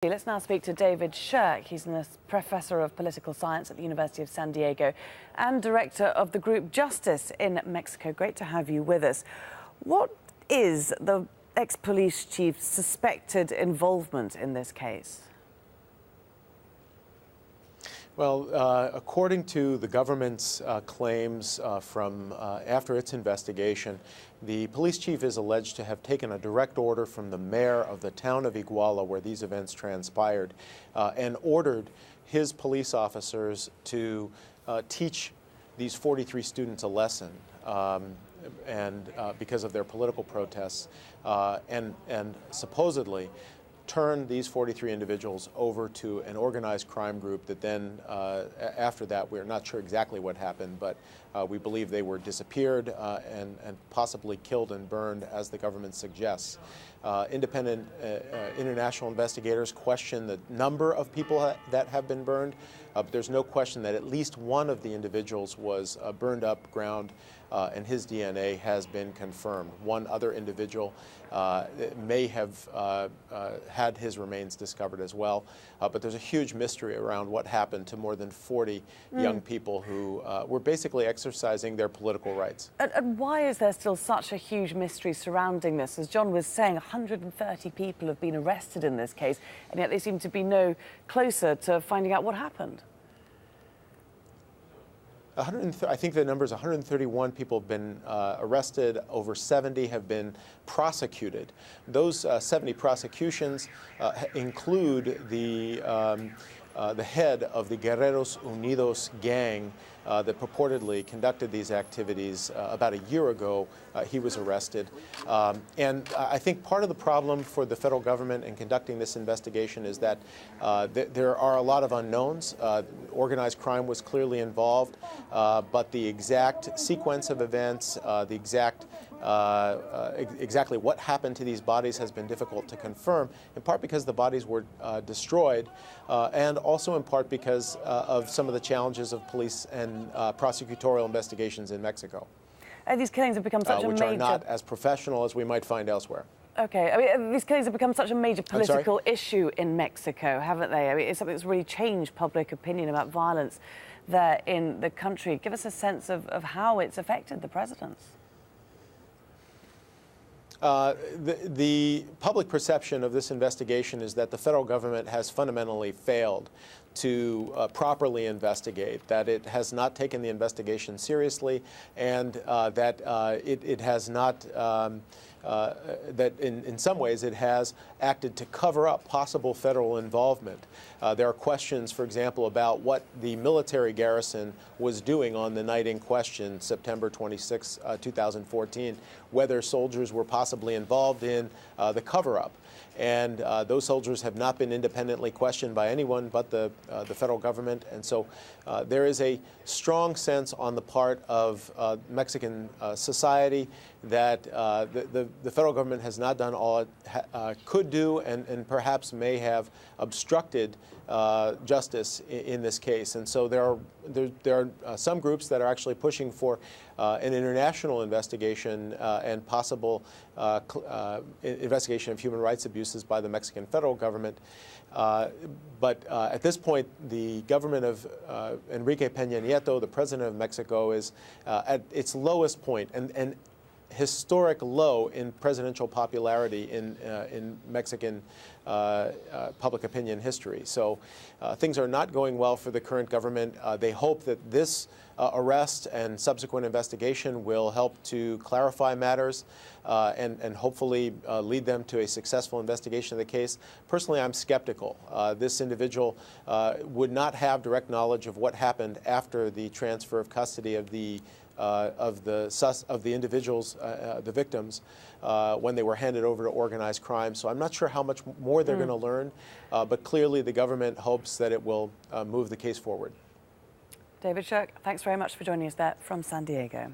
Let's now speak to David Shirk. He's a professor of political science at the University of San Diego and director of the group Justice in Mexico. Great to have you with us. What is the ex-police chief's suspected involvement in this case? Well, according to the government's claims from after its investigation, the police chief is alleged to have taken a direct order from the mayor of the town of Iguala, where these events transpired, and ordered his police officers to teach these 43 students a lesson, because of their political protests, and supposedly turn these 43 individuals over to an organized crime group that then, after that, we're not sure exactly what happened, but we believe they were disappeared and possibly killed and burned, as the government suggests. Independent international investigators question the number of people that have been burned, but there's no question that at least one of the individuals was burned up, ground, and his DNA has been confirmed. One other individual may have had his remains discovered as well, but there's a huge mystery around what happened to more than 40 young people who were basically exercising their political rights. And why is there still such a huge mystery surrounding this? As John was saying, 130 people have been arrested in this case, and yet they seem to be no closer to finding out what happened. I think the number is 131 people have been arrested, over 70 have been prosecuted. Those 70 prosecutions include the head of the Guerreros Unidos gang that purportedly conducted these activities about a year ago. He was arrested. And I think part of the problem for the federal government in conducting this investigation is that there are a lot of unknowns. Organized crime was clearly involved, but the exact sequence of events, exactly what happened to these bodies has been difficult to confirm, in part because the bodies were destroyed, and also in part because of some of the challenges of police and prosecutorial investigations in Mexico. These killings have become such a which major... are not as professional as we might find elsewhere. Okay, I mean, these killings have become such a major political issue in Mexico, haven't they? I mean, it's something that's really changed public opinion about violence there in the country. Give us a sense of how it's affected the presidents. The public perception of this investigation is that the federal government has fundamentally failed to properly investigate, that it has not taken the investigation seriously, and that it has not, that in some ways it has acted to cover up possible federal involvement. There are questions, for example, about what the military garrison was doing on the night in question, September 26, 2014, whether soldiers were possibly involved in the cover-up. And those soldiers have not been independently questioned by anyone but the federal government. And so there is a strong sense on the part of Mexican society that the federal government has not done all it could do, and perhaps may have obstructed justice in this case. And so there are some groups that are actually pushing for an international investigation and possible investigation of human rights abuses by the Mexican federal government. But at this point, the government of Enrique Peña Nieto, the president of Mexico, is at its lowest point, and historic low in presidential popularity in Mexican public opinion history. So things are not going well for the current government. They hope that this arrest and subsequent investigation will help to clarify matters and hopefully lead them to a successful investigation of the case. Personally, I'm skeptical. This individual would not have direct knowledge of what happened after the transfer of custody of the individuals, the victims, when they were handed over to organized crime. So I'm not sure how much more they're going to learn, but clearly the government hopes that it will move the case forward. David Shirk, thanks very much for joining us there from San Diego.